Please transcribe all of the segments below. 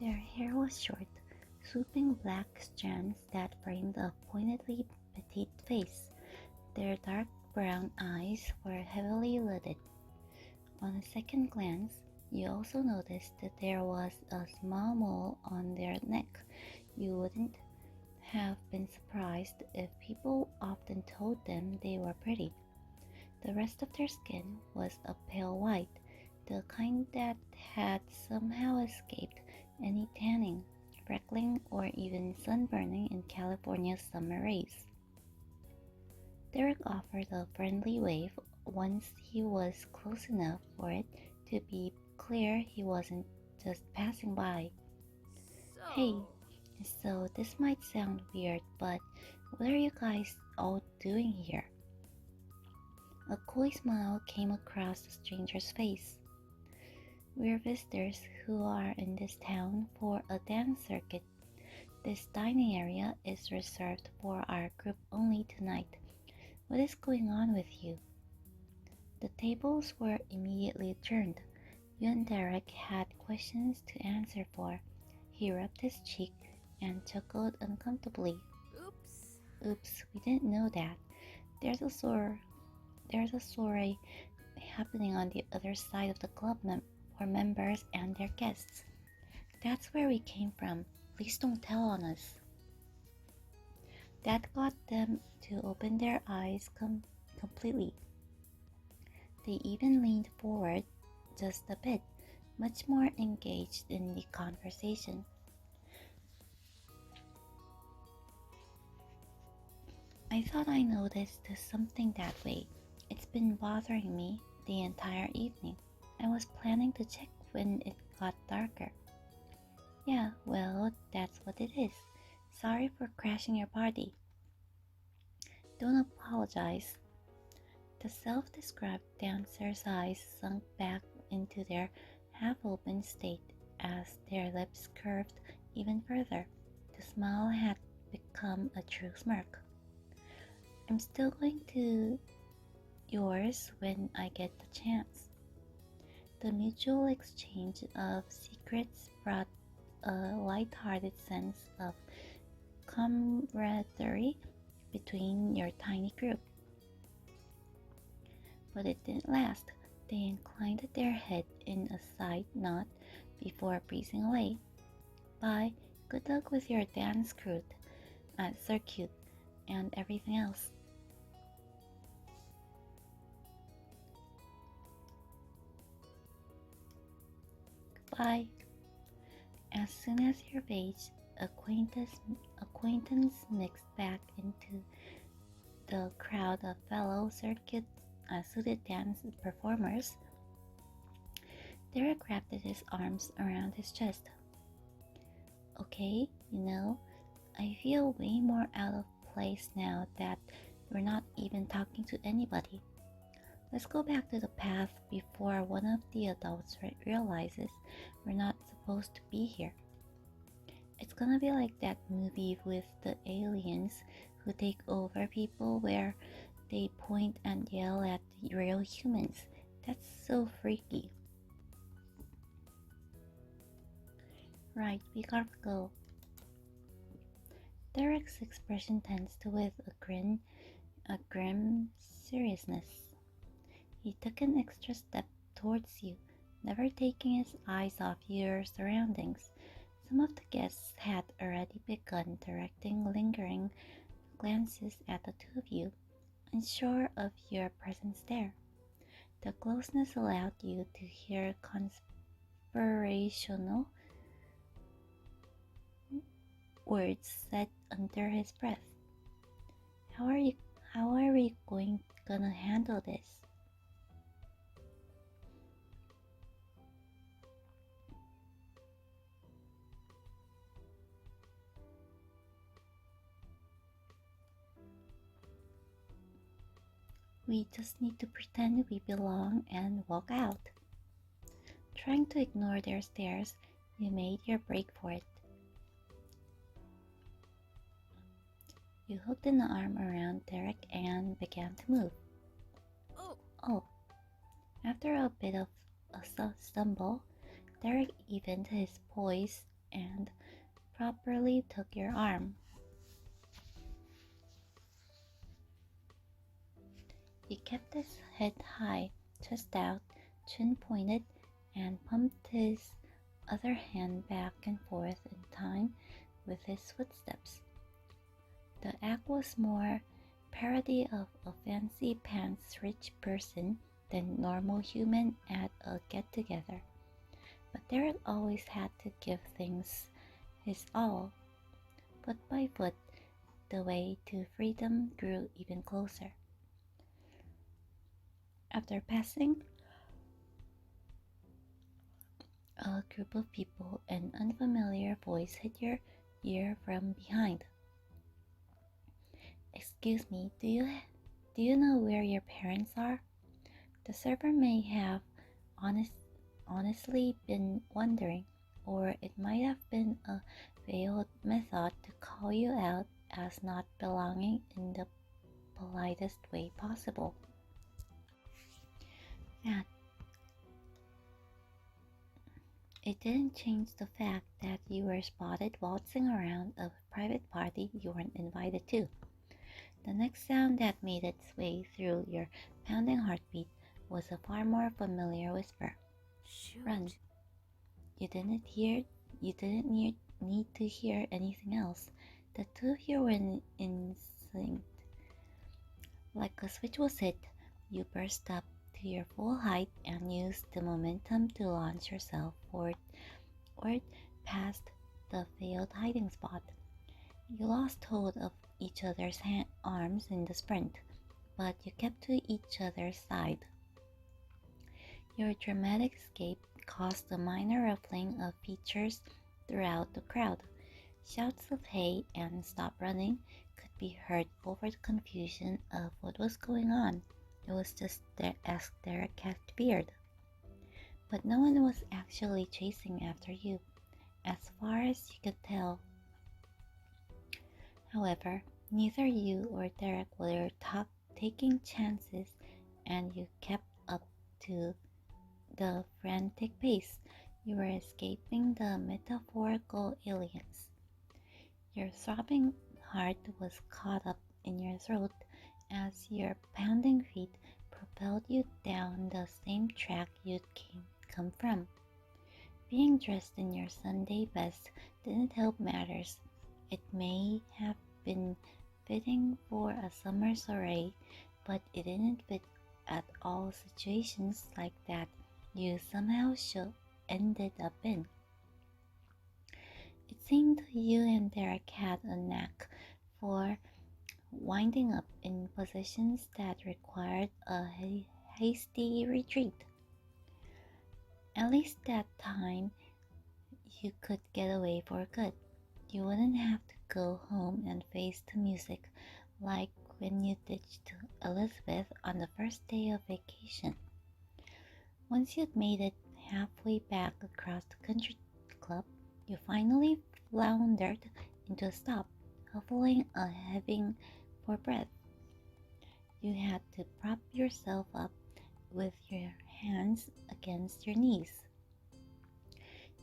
Their hair was short, swooping black strands that framed a pointedly petite face. Their dark brown eyes were heavily lidded. On a second glance, you also noticed that there was a small mole on their neck. You wouldn't have been surprised if people often told them they were pretty. The rest of their skin was a pale white, the kind that had somehow escaped any tanning, freckling, or even sunburning in California's summer rays. Derek offered a friendly wave once he was close enough for it to be clear he wasn't just passing by. Hey, So, so this might sound weird, but what are you guys all doing here? A coy smile came across the stranger's face. We're visitors who are in this town for a dance circuit. This dining area is reserved for our group only tonight. What is going on with you? The tables were immediately turned. You and Derek had questions to answer for. He rubbed his cheek and chuckled uncomfortably. oops. Oops, we didn't know that. There's a story happening on the other side of the club for members and their guests. That's where we came from. Please don't tell on us. That got them to open their eyes completely. They even leaned forward just a bit, much more engaged in the conversation. I thought I noticed something that way. It's been bothering me the entire evening. I was planning to check when it got darker. Yeah, well, that's what it is. Sorry for crashing your party. Don't apologize. The self-described dancer's eyes sunk back into their half-open state as their lips curved even further. The smile had become a true smirk. I'm still going to yours when I get the chance. The mutual exchange of secrets brought a light-hearted sense of camaraderie between your tiny group. But it didn't last. They inclined their head in a side nod before breezing away. Bye, good luck with your dance circuit, and everything else. Goodbye. As soon as your beige acquaintance mixed back into the crowd of fellow suited dance performers, Derek wrapped his arms around his chest. Okay, I feel way more out of place now that we're not even talking to anybody. Let's go back to the path before one of the adults realizes we're not supposed to be here. It's gonna be like that movie with the aliens who take over people where they point and yell at the real humans. That's so freaky. Right, we gotta go. Derek's expression tensed with a grim seriousness. He took an extra step towards you, never taking his eyes off your surroundings. Some of the guests had already begun directing lingering glances at the two of you, unsure of your presence there. The closeness allowed you to hear conspirational words said under his breath. How are we gonna handle this? We just need to pretend we belong and walk out. Trying to ignore their stares, you made your break for it. You hooked an arm around Derek and began to move. Oh, after a bit of a stumble, Derek evened his poise and properly took your arm. He kept his head high, chest out, chin pointed, and pumped his other hand back and forth in time with his footsteps. The act was more parody of a fancy pants rich person than normal human at a get-together. But Derek always had to give things his all. Foot by foot, the way to freedom grew even closer. After passing a group of people, an unfamiliar voice hit your ear from behind. "Excuse me, do you know where your parents are?" The server may have honestly been wondering, or it might have been a veiled method to call you out as not belonging in the politest way possible. That it didn't change the fact that you were spotted waltzing around a private party you weren't invited to. The next sound that made its way through your pounding heartbeat was a far more familiar whisper. Shoot. "Run." You didn't need to hear anything else. The two of you were in sync. Like a switch was hit, you burst up to your full height and used the momentum to launch yourself forward past the failed hiding spot. You lost hold of each other's arms in the sprint, but you kept to each other's side. Your dramatic escape caused a minor ruffling of feathers throughout the crowd. Shouts of "Hey" and "Stop running" could be heard over the confusion of what was going on. It was just as Derek had feared. But no one was actually chasing after you, as far as you could tell. However, neither you or Derek were taking chances, and you kept up to the frantic pace. You were escaping the metaphorical aliens. Your throbbing heart was caught up in your throat as your pounding feet propelled you down the same track you'd come from. Being dressed in your Sunday best didn't help matters. It may have been fitting for a summer soiree, but it didn't fit at all situations like that you somehow ended up in. It seemed you and Derek had a knack for winding up in positions that required a hasty retreat. At least that time you could get away for good. You wouldn't have to go home and face the music like when you ditched Elizabeth on the first day of vacation. Once you'd made it halfway back across the country club, you finally floundered into a stop, huffling and heaving for breath. You had to prop yourself up with your hands against your knees.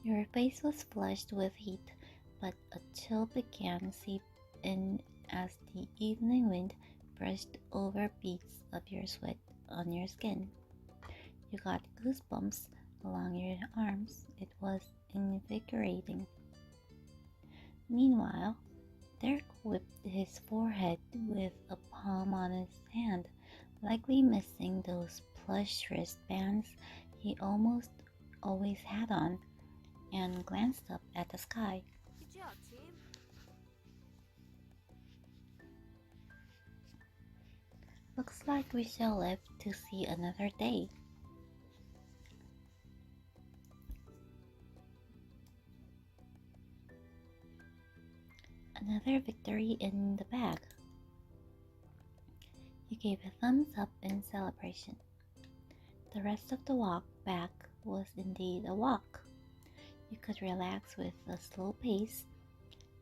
Your face was flushed with heat, but a chill began to seep in as the evening wind brushed over beads of your sweat on your skin. You got goosebumps along your arms. It was invigorating. Meanwhile, Derek whipped his forehead with a palm on his hand, likely missing those plush wristbands he almost always had on, and glanced up at the sky. Good job, team. "Looks like we shall live to see another day." Another victory in the bag. You gave a thumbs up in celebration. The rest of the walk back was indeed a walk. You could relax with a slow pace,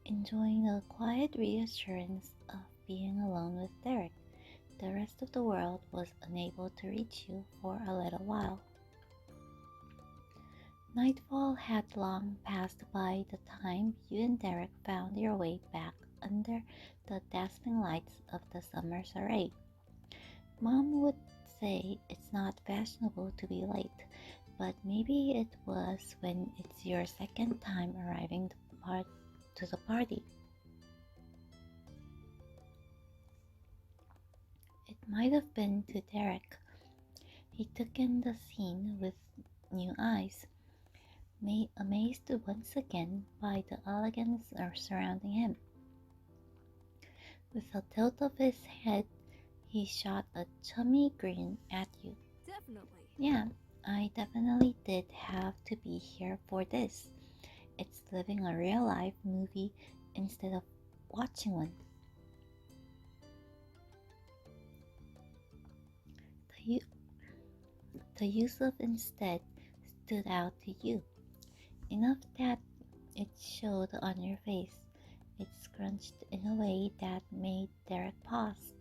enjoying the quiet reassurance of being alone with Derek. The rest of the world was unable to reach you for a little while. Nightfall had long passed by the time you and Derek found your way back under the dazzling lights of the summer soiree. Mom would say it's not fashionable to be late, but maybe it was when it's your second time arriving to the party. It might have been to Derek. He took in the scene with new eyes, amazed once again by the elegance surrounding him. With a tilt of his head, he shot a chummy grin at you. Definitely. Yeah, I definitely did have to be here for this. It's living a real life movie instead of watching one. The, the use of instead stood out to you, enough that it showed on your face. It scrunched in a way that made Derek pause.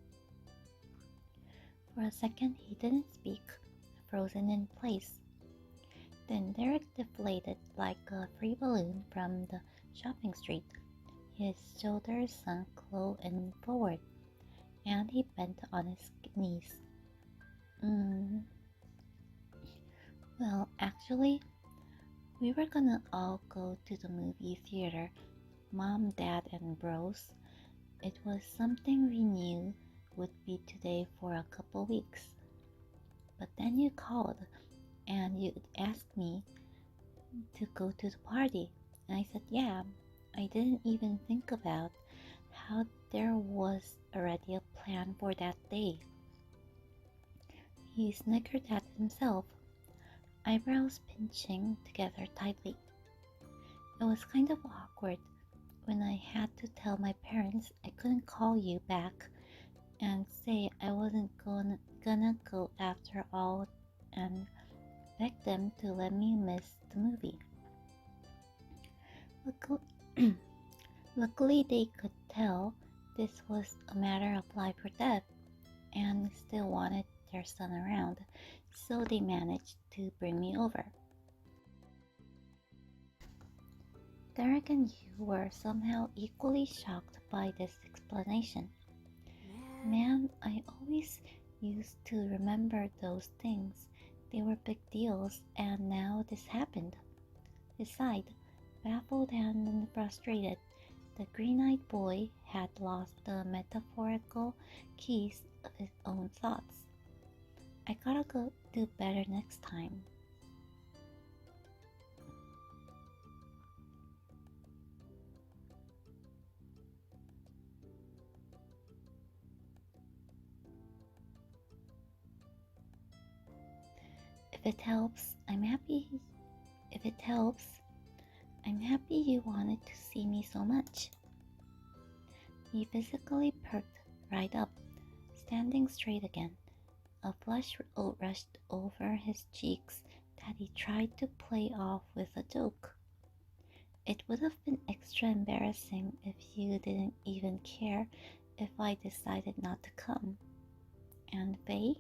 For a second, he didn't speak, frozen in place. Then Derek deflated like a free balloon from the shopping street. His shoulders sunk low and forward, and he bent on his knees. Well, actually, we were gonna all go to the movie theater, Mom, Dad, and Bros. It was something we knew would be today for a couple weeks. But then you called and you asked me to go to the party. And I said, yeah. I didn't even think about how there was already a plan for that day. He snickered at himself, eyebrows pinching together tightly. It was kind of awkward when I had to tell my parents I couldn't call you back and say I wasn't gonna go after all and beg them to let me miss the movie. Luckily, they could tell this was a matter of life or death and still wanted their son around, so they managed to bring me over. Derek and you were somehow equally shocked by this explanation. Man, I always used to remember those things. They were big deals, and now this happened. He sighed, baffled and frustrated. The green-eyed boy had lost the metaphorical keys of his own thoughts. I gotta go do better next time. If it helps, I'm happy. If it helps, I'm happy you wanted to see me so much. He physically perked right up, standing straight again. A flush rushed over his cheeks that he tried to play off with a joke. It would have been extra embarrassing if you didn't even care if I decided not to come. And Faye?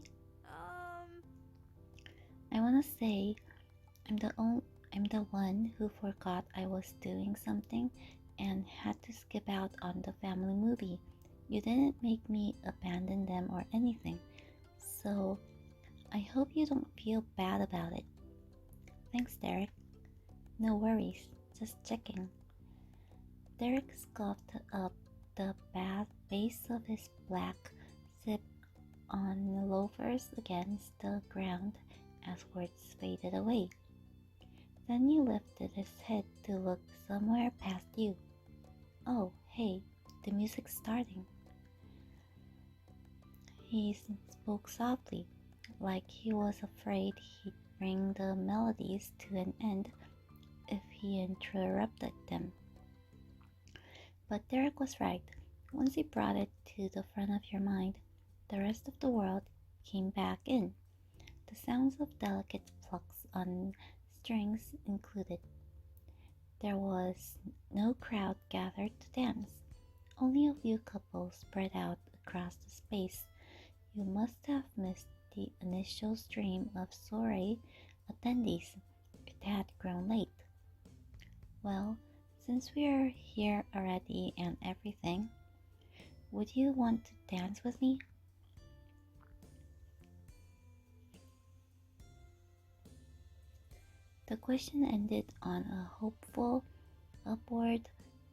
I wanna say I'm the one who forgot I was doing something and had to skip out on the family movie. You didn't make me abandon them or anything, so I hope you don't feel bad about it. Thanks, Derek. No worries, just checking. Derek scuffed up the base of his black zip on loafers against the ground as words faded away. Then he lifted his head to look somewhere past you. Oh, hey, the music's starting. He spoke softly, like he was afraid he'd bring the melodies to an end if he interrupted them. But Derek was right. Once he brought it to the front of your mind, the rest of the world came back in. The sounds of delicate plucks on strings included. There was no crowd gathered to dance, only a few couples spread out across the space. You must have missed the initial stream of soiree attendees. It it had grown late. Well, since we're here already and everything, would you want to dance with me? The question ended on a hopeful upward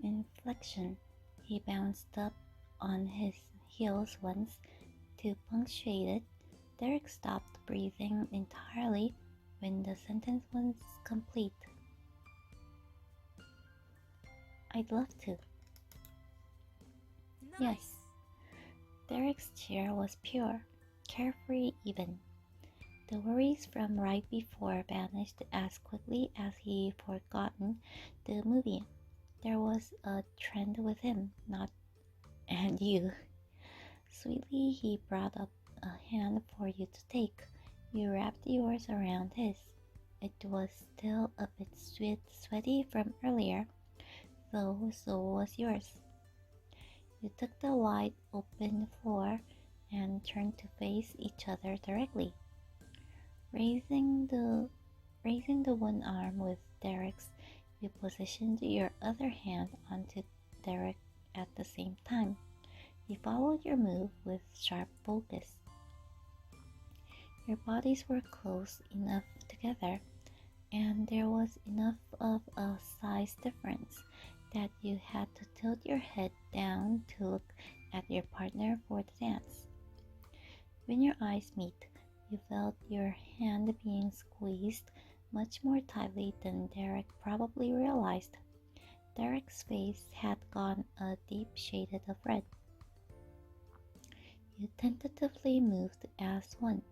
inflection. He bounced up on his heels once to punctuate it. Derek stopped breathing entirely when the sentence was complete. I'd love to. Nice. Yes. Derek's cheer was pure, carefree even. The worries from right before vanished as quickly as he forgotten the movie. There was a trend with him, not and you. Sweetly, he brought up a hand for you to take. You wrapped yours around his. It was still a bit sweaty from earlier, though so was yours. You took the wide open floor and turned to face each other directly. Raising the one arm with Derek's, you positioned your other hand onto Derek at the same time. You followed your move with sharp focus. Your bodies were close enough together, and there was enough of a size difference that you had to tilt your head down to look at your partner for the dance. When your eyes meet, you felt your hand being squeezed much more tightly than Derek probably realized. Derek's face had gone a deep shade of red. You tentatively moved as one.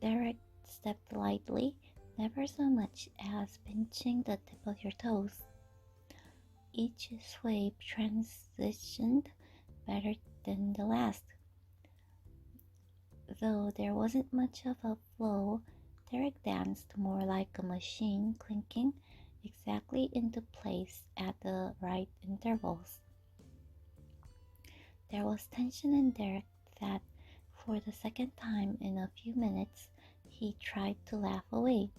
Derek stepped lightly, never so much as pinching the tip of your toes. Each sway transitioned better than the last. Though there wasn't much of a flow, Derek danced more like a machine, clinking exactly into place at the right intervals. There was tension in Derek that, for the second time in a few minutes, he tried to laugh away.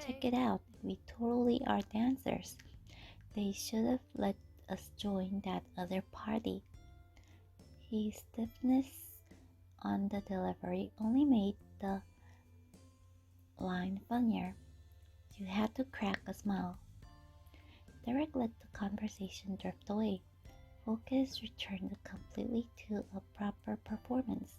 Check it out, we totally are dancers. They should have let us join that other party. His stiffness on the delivery only made the line funnier. You had to crack a smile. Derek let the conversation drift away. Focus returned completely to a proper performance.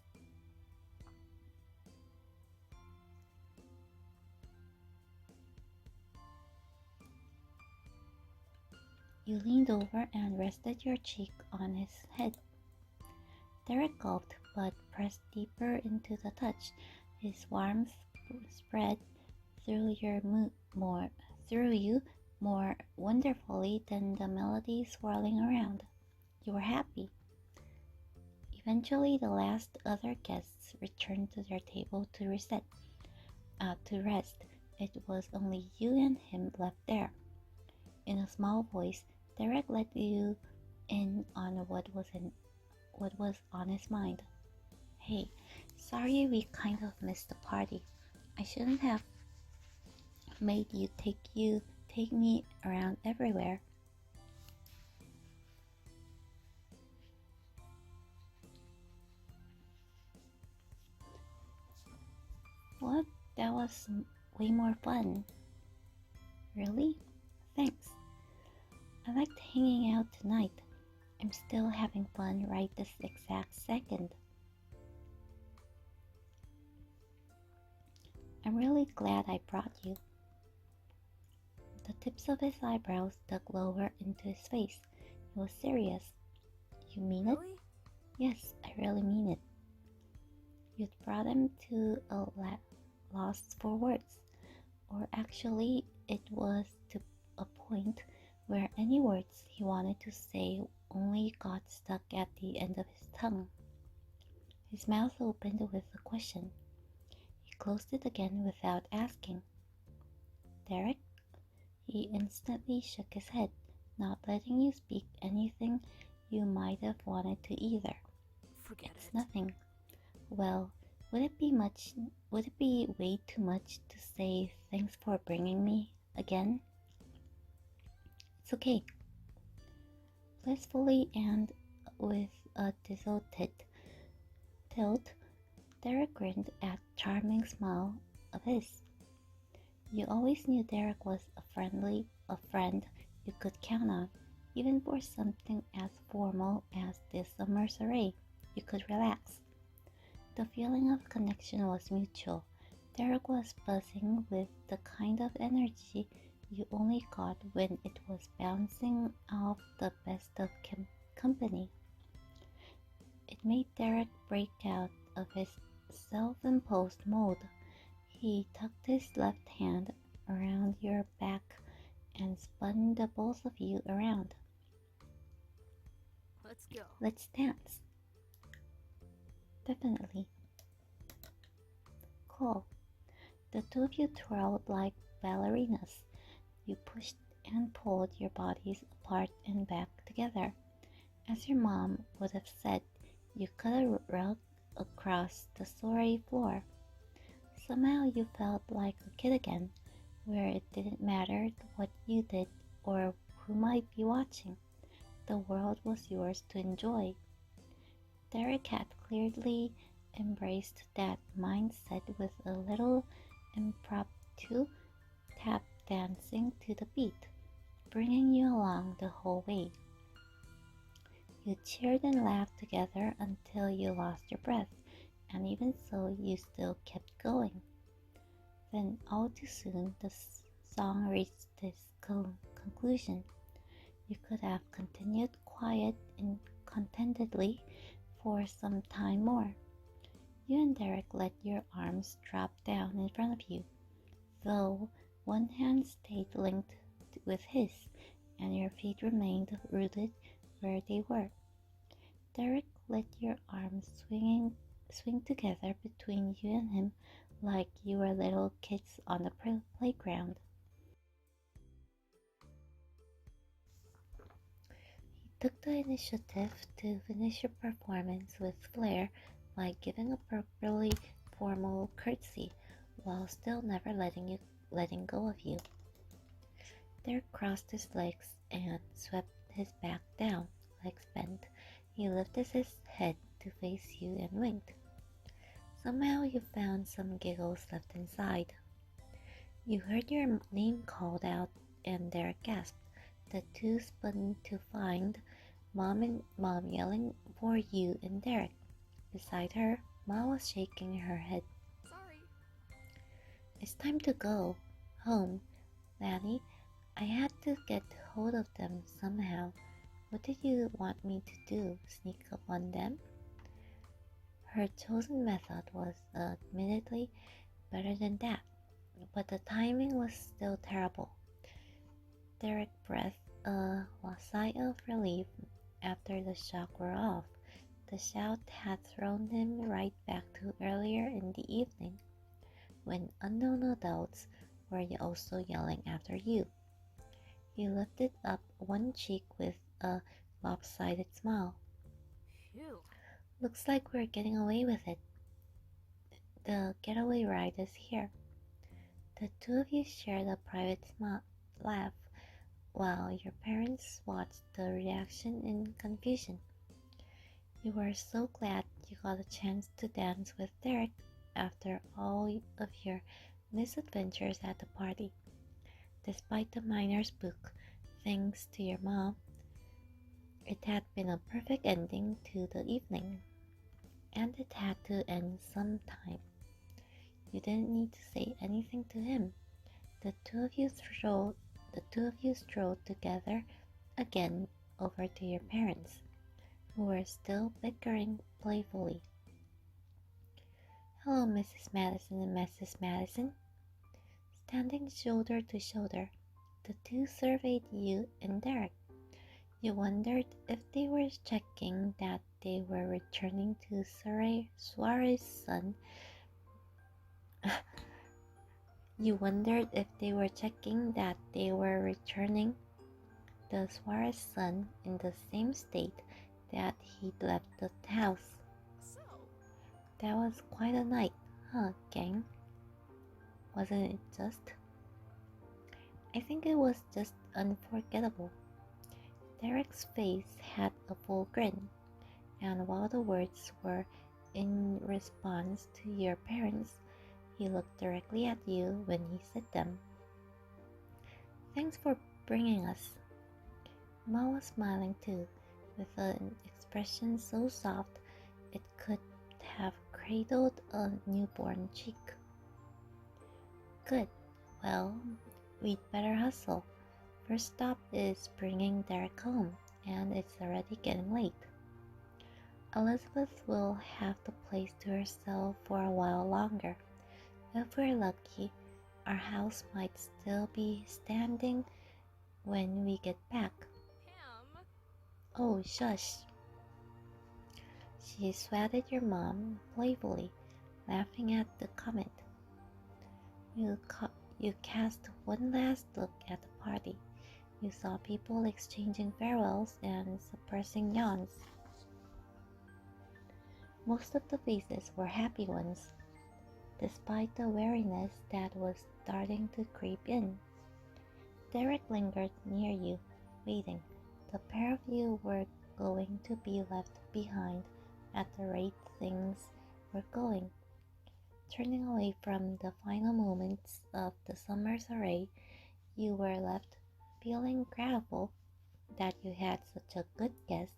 You leaned over and rested your cheek on his head. Derek gulped but pressed deeper into the touch. His warmth spread through you more wonderfully than the melody swirling around. You were happy. Eventually, the last other guests returned to their table to rest. It was only you and him left there. In a small voice, Derek let you in on what was on his mind. Hey, sorry we kind of missed the party. I shouldn't have made you take me around everywhere. What? That was way more fun. Really? Thanks. I liked hanging out tonight. I'm still having fun right this exact second. I'm really glad I brought you. The tips of his eyebrows dug lower into his face. He was serious. You mean it? Really? Yes, I really mean it. You'd brought him to a loss for words. Or actually, it was to a point where any words he wanted to say only got stuck at the end of his tongue. His mouth opened with a question. He closed it again without asking. Derek? He instantly shook his head, not letting you speak anything you might have wanted to either. Forget It's it. nothing. Well, Would it be much? Would it be way too much to say thanks for bringing me again? It's okay. Blissfully and with a tilted tilt, Derek grinned at the charming smile of his. You always knew Derek was a friend you could count on, even for something as formal as this summer's array. You could relax. The feeling of connection was mutual. Derek was buzzing with the kind of energy you only got when it was bouncing off the best of company. It made Derek break out of his self-imposed mode. He tucked his left hand around your back and spun the both of you around. Let's go. Let's dance. Definitely. Cool. The two of you twirled like ballerinas. You pushed and pulled your bodies apart and back together. As your mom would have said, you cut a rug across the soiree floor. Somehow you felt like a kid again, where it didn't matter what you did or who might be watching. The world was yours to enjoy. Derek had clearly embraced that mindset with a little impromptu tap dancing to the beat, bringing you along the whole way. You cheered and laughed together until you lost your breath, and even so, you still kept going. Then, all too soon, the song reached its conclusion. You could have continued quiet and contentedly for some time more. You and Derek let your arms drop down in front of you, though one hand stayed linked with his, and your feet remained rooted where they were. Derek let your arms swing together between you and him like you were little kids on the playground. He took the initiative to finish your performance with flair by giving a properly formal curtsy while still never letting go of you. Derek crossed his legs and swept his back down, legs bent. He lifted his head to face you and winked. Somehow you found some giggles left inside. You heard your name called out and Derek gasped. The two spun to find Mom yelling for you and Derek. Beside her, Ma was shaking her head. Sorry. It's time to go home, Lanny. I had to get hold of them somehow. What did you want me to do? Sneak up on them? Her chosen method was admittedly better than that, but the timing was still terrible. Derek breathed a sigh of relief after the shock wore off. The shout had thrown him right back to earlier in the evening, when unknown adults were also yelling after you. He lifted up one cheek with a lopsided smile. Phew. Looks like we're getting away with it. The getaway ride is here. The two of you shared a private laugh while your parents watched the reaction in confusion. You were so glad you got a chance to dance with Derek after all of your misadventures at the party. Despite the miner's book, thanks to your mom, it had been a perfect ending to the evening, and it had to end sometime. You didn't need to say anything to him. The two of you strolled together again over to your parents, who were still bickering playfully. Hello, Mrs. Madison and Mrs. Madison. Standing shoulder to shoulder, the two surveyed you and Derek. You wondered if they were checking that they were returning to Suarez's son. You wondered if they were checking that they were returning the Suarez son in the same state that he'd left the house. So, That was quite a night, huh, gang? Wasn't it just? I think it was just unforgettable. Derek's face had a full grin, and while the words were in response to your parents, he looked directly at you when he said them. Thanks for bringing us. Ma was smiling too, with an expression so soft it could have cradled a newborn cheek. Good. Well, we'd better hustle. First stop is bringing Derek home, and it's already getting late. Elizabeth will have the place to herself for a while longer. If we're lucky, our house might still be standing when we get back. Pam. Oh, shush. She swatted your mom playfully, laughing at the comment. You cast one last look at the party. You saw people exchanging farewells and suppressing yawns. Most of the faces were happy ones, despite the weariness that was starting to creep in. Derek lingered near you, waiting. The pair of you were going to be left behind at the rate things were going. Turning away from the final moments of the summer's array, you were left feeling grateful that you had such a good guest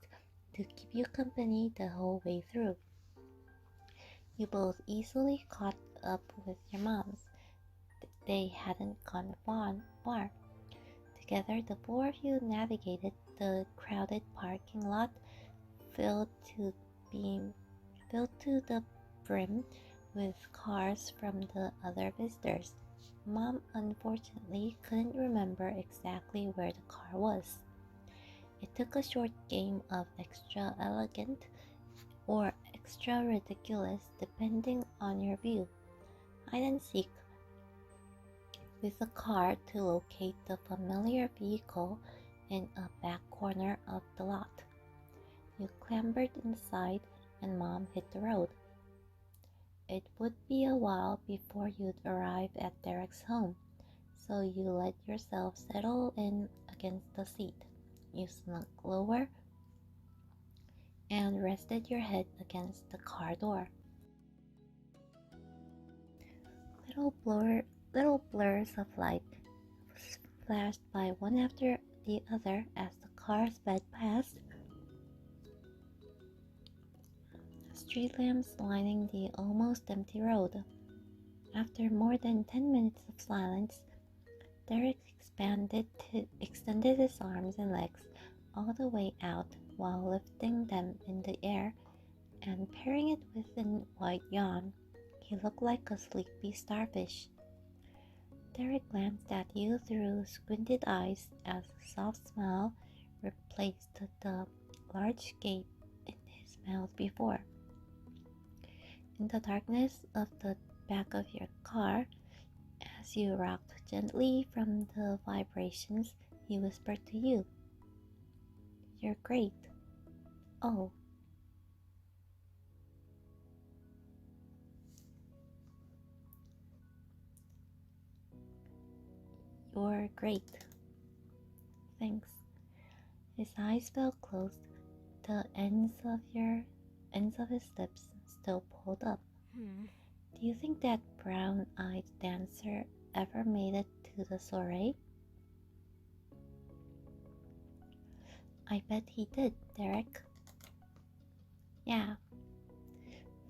to keep you company the whole way through. You both easily caught up with your moms. They hadn't gone far. Together, the four of you navigated the crowded parking lot filled to the brim with cars from the other visitors. Mom unfortunately couldn't remember exactly where the car was. It took a short game of extra elegant or extra ridiculous depending on your view. Hide and seek with a car to locate the familiar vehicle in a back corner of the lot. You clambered inside and Mom hit the road. It would be a while before you'd arrive at Derek's home, so you let yourself settle in against the seat. You sunk lower and rested your head against the car door. Little blurs of light flashed by one after the other as the car sped past. Street lamps lining the almost empty road. After more than 10 minutes of silence, Derek extended his arms and legs all the way out while lifting them in the air and pairing it with a wide yawn. He looked like a sleepy starfish. Derek glanced at you through squinted eyes as a soft smile replaced the large gape in his mouth before. In the darkness of the back of your car, as you rocked gently from the vibrations, he whispered to you, "You're great." Oh. You're great. Thanks. His eyes felt closed, the ends of his lips still pulled up. Do you think that brown-eyed dancer ever made it to the soiree? I bet he did, Derek. Yeah.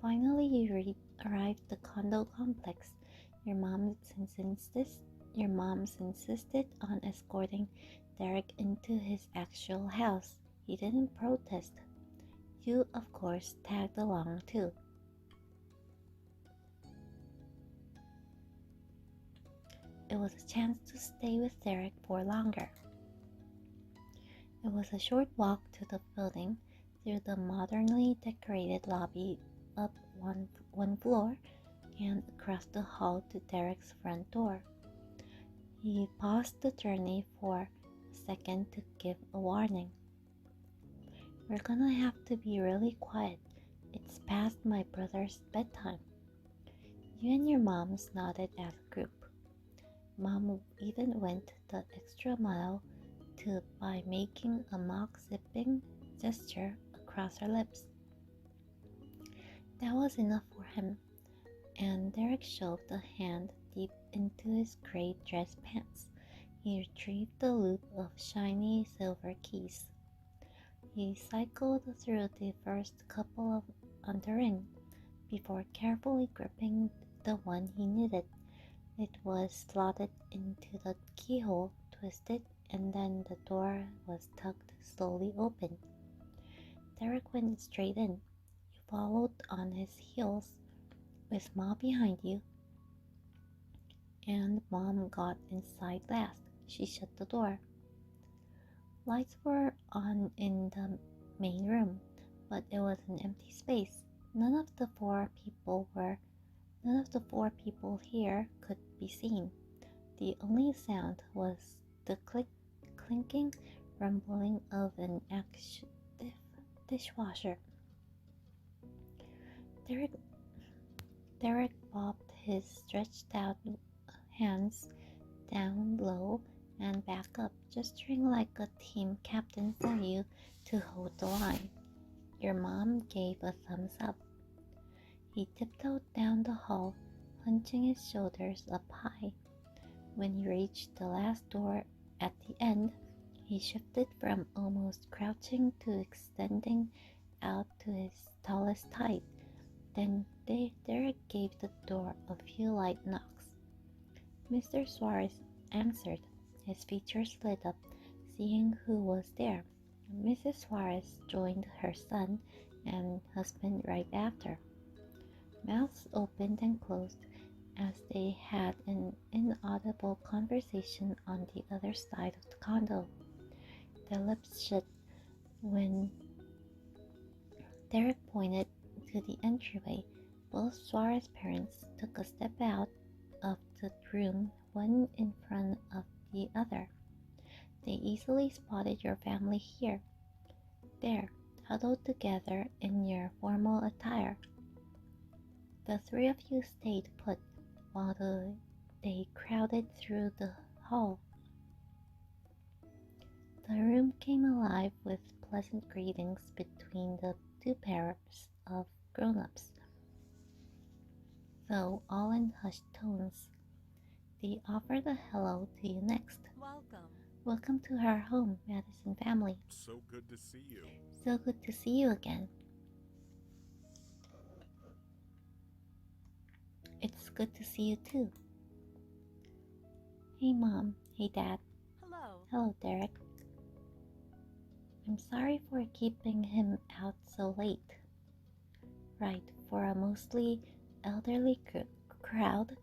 Finally, you arrived at the condo complex. Your moms insisted on escorting Derek into his actual house. He didn't protest. You, of course, tagged along too. It was a chance to stay with Derek for longer. It was a short walk to the building, through the modernly decorated lobby, up one floor, and across the hall to Derek's front door. He paused the journey for a second to give a warning. We're gonna have to be really quiet. It's past my brother's bedtime. You and your moms nodded as a group. Mom even went the extra mile by making a mock zipping gesture across her lips. That was enough for him, and Derek shoved a hand deep into his gray dress pants. He retrieved the loop of shiny silver keys. He cycled through the first couple on the ring before carefully gripping the one he needed. It was slotted into the keyhole, twisted, and then the door was tugged slowly open. Derek went straight in. You followed on his heels, with Mom behind you, and Mom got inside last. She shut the door. Lights were on in the main room, but it was an empty space. None of the four people here could be seen. The only sound was the clinking, rumbling of an active dishwasher. Derek bobbed his stretched out hands down low and back up, gesturing like a team captain for you to hold the line. Your mom gave a thumbs up. He tiptoed down the hall, hunching his shoulders up high. When he reached the last door at the end, he shifted from almost crouching to extending out to his tallest height. Then Derek gave the door a few light knocks. Mr. Suarez answered. His features lit up, seeing who was there. Mrs. Suarez joined her son and husband right after. Mouths opened and closed as they had an inaudible conversation on the other side of the condo. Their lips shut when Derek pointed to the entryway. Both Suarez parents took a step out of the room, one in front of the other. They easily spotted your family here. There, huddled together in your formal attire. The three of you stayed put while they crowded through the hall. The room came alive with pleasant greetings between the two pairs of grown-ups, though all in hushed tones. They offered a hello to you next. Welcome to our home, Madison family. So good to see you. So good to see you again. It's good to see you too. Hey Mom, hey Dad. Hello. Hello Derek. I'm sorry for keeping him out so late. Right, for a mostly elderly crowd,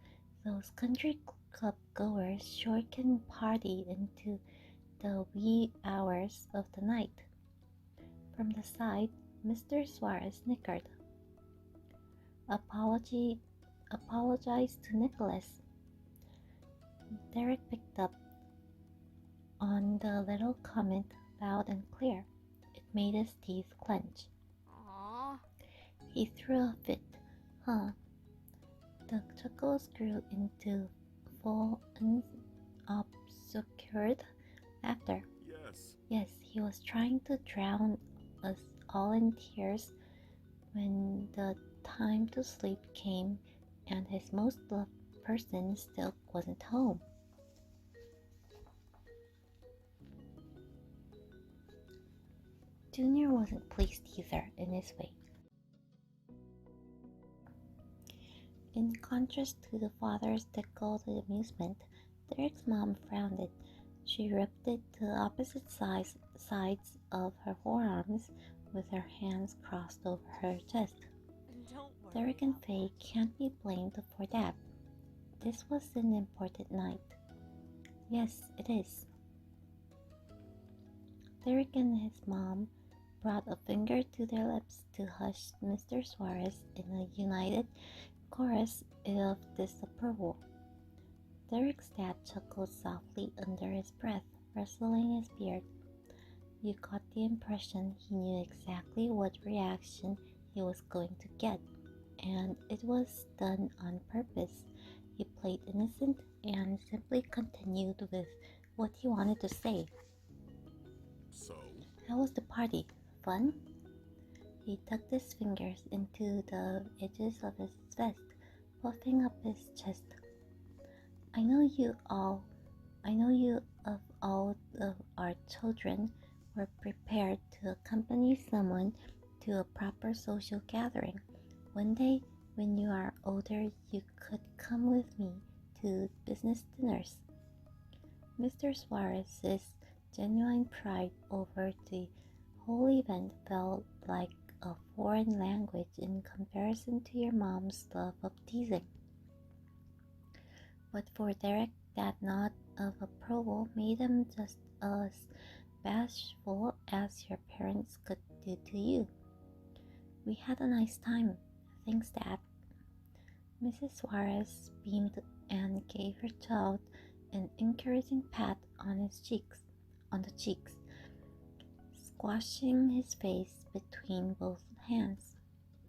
those country club goers sure can party into the wee hours of the night. From the side, Mr. Suarez snickered. Apologized to Nicholas. Derek picked up on the little comment loud and clear. It made his teeth clench. Aww. He threw a fit. Huh. The chuckles grew into full, unobscured laughter. Yes, he was trying to drown us all in tears when the time to sleep came and his most loved person still wasn't home. Junior wasn't pleased either in his way. In contrast to the father's tickled amusement, Derek's mom frowned. She rubbed it to the opposite sides of her forearms with her hands crossed over her chest. Don't worry. Derek and Faye can't be blamed for that. This was an important night. Yes, it is. Derek and his mom brought a finger to their lips to hush Mr. Suarez in a united chorus of disapproval. Derek's dad chuckled softly under his breath, rustling his beard. You got the impression he knew exactly what reaction he was going to get, and it was done on purpose. He played innocent and simply continued with what he wanted to say. So? How was the party? Fun? He tucked his fingers into the edges of his vest, puffing up his chest. I know you of all of our children were prepared to accompany someone to a proper social gathering. One day, when you are older, you could come with me to business dinners. Mr. Suarez's genuine pride over the whole event felt like a foreign language in comparison to your mom's love of teasing. But for Derek, that nod of approval made him just as bashful as your parents could do to you. We had a nice time, thanks, Dad. Mrs. Suarez beamed and gave her child an encouraging pat on the cheeks, squashing his face between both hands.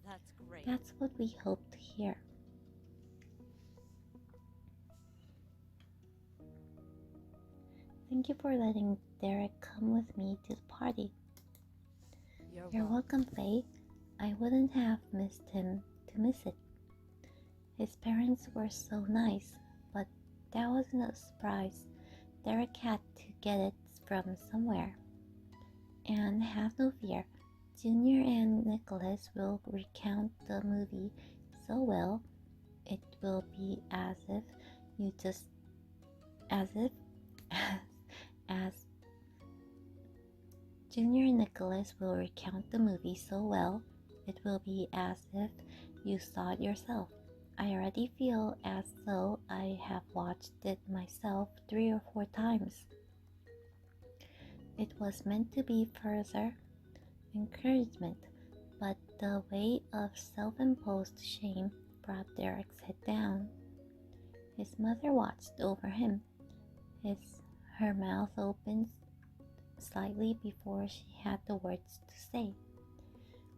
That's great. That's what we hoped to hear. Thank you for letting Derek come with me to the party. You're welcome, Faye. I wouldn't have missed him to miss it. His parents were so nice, but that wasn't a surprise. Derek had to get it from somewhere. And have no fear, Junior and Nicholas will recount the movie so well, it will be as if you just, as Junior and Nicholas will recount the movie so well, it will be as if you saw it yourself. I already feel as though I have watched it myself 3 or 4 times. It was meant to be further encouragement, but the weight of self-imposed shame brought Derek's head down. His mother watched over him. Her mouth opened slightly before she had the words to say.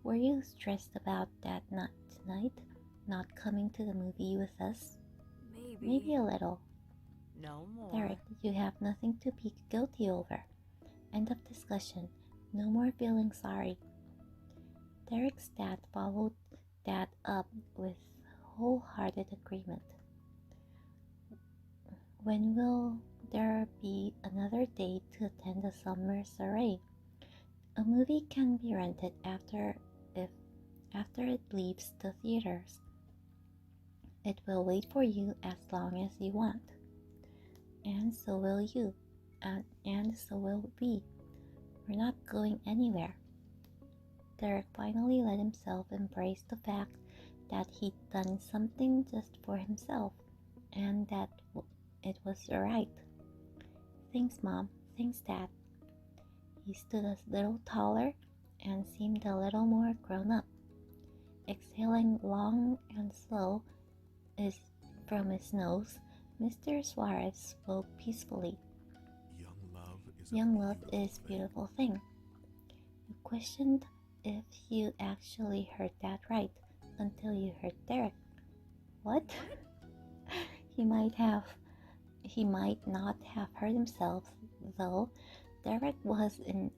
Were you stressed about that tonight? Not coming to the movie with us? Maybe a little. No more. Derek, you have nothing to be guilty over. End of discussion. No more feeling sorry. Derek's dad followed that up with wholehearted agreement. When will there be another day to attend the summer soiree? A movie can be rented after it leaves the theaters. It will wait for you as long as you want. And so will you. And so will we. We're not going anywhere. Derek finally let himself embrace the fact that he'd done something just for himself, and that it was alright. Thanks, Mom. Thanks, Dad. He stood a little taller and seemed a little more grown up. Exhaling long and slow from his nose, Mr. Suarez spoke peacefully. Young love is a beautiful thing. You questioned if you actually heard that right until you heard Derek. What? He might not have heard himself, though. Derek was in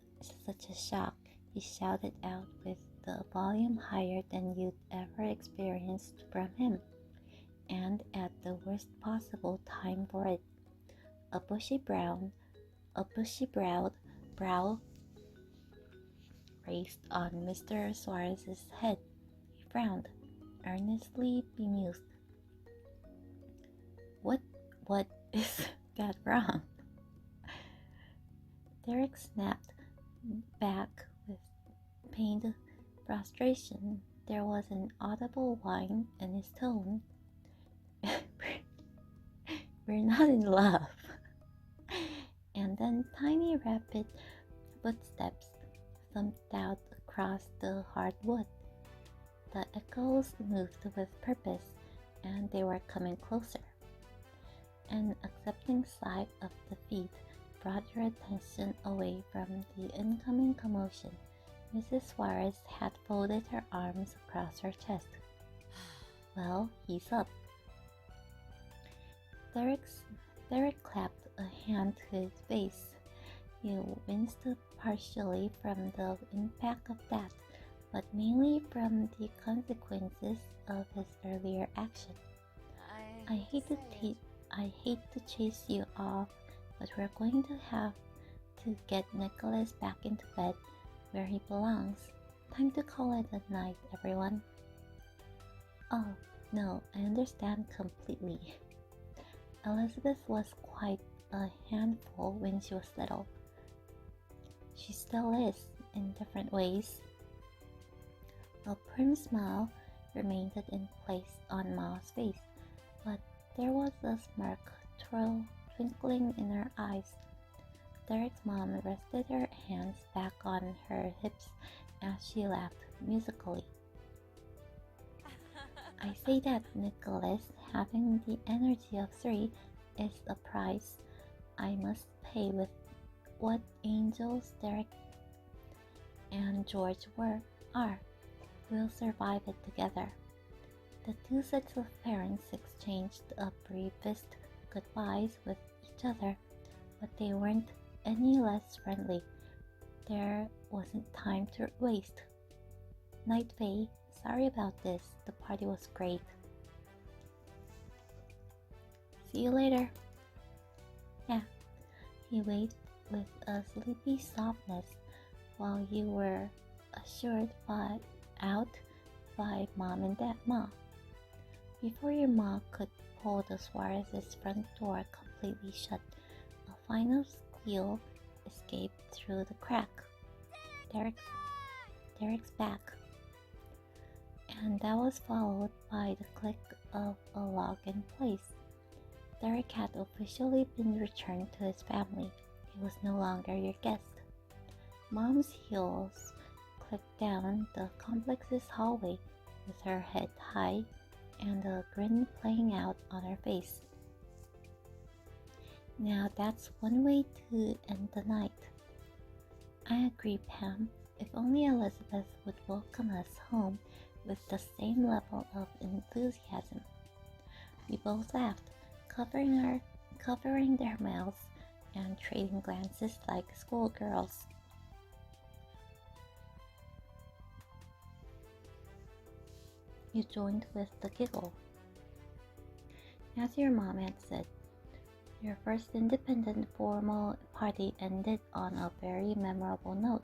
such a shock. He shouted out with the volume higher than you'd ever experienced from him, and at the worst possible time for it. A bushy-browed brow raised on Mr. Suarez's head. He frowned, earnestly bemused. What is that wrong? Derek snapped back with pained frustration. There was an audible whine in his tone. We're not in love. And then tiny rapid footsteps thumped out across the hard wood. The echoes moved with purpose, and they were coming closer. An accepting sight of the feet brought your attention away from the incoming commotion. Mrs. Suarez had folded her arms across her chest. Well, he's up. Derek clapped a hand to his face. He winced partially from the impact of that, but mainly from the consequences of his earlier action. I hate to chase you off, but we're going to have to get Nicholas back into bed where he belongs. Time to call it a night, everyone. Oh, no, I understand completely. Elizabeth was quite a handful when she was little. She still is, in different ways. A prim smile remained in place on Ma's face, but there was a smirk twinkling in her eyes. Derek's mom rested her hands back on her hips as she laughed musically. I say that Nicholas, having the energy of 3, is a price I must pay with what angels Derek and George are. We'll survive it together. The two sets of parents exchanged a briefest goodbyes with each other, but they weren't any less friendly. There wasn't time to waste. Night, Faye. Sorry about this. The party was great. See you later. Yeah, he waved with a sleepy softness while you were ushered out by Mom and Ma. Before your Ma could pull the Suarez's front door completely shut, a final squeal escaped through the crack. Derek's back. And that was followed by the click of a lock in place. Derek had officially been returned to his family. He was no longer your guest. Mom's heels clicked down the complex's hallway with her head high and a grin playing out on her face. Now that's one way to end the night. I agree, Pam. If only Elizabeth would welcome us home with the same level of enthusiasm. We both laughed, covering their mouths and trading glances like schoolgirls. You joined with the giggle. As your mom had said, your first independent formal party ended on a very memorable note.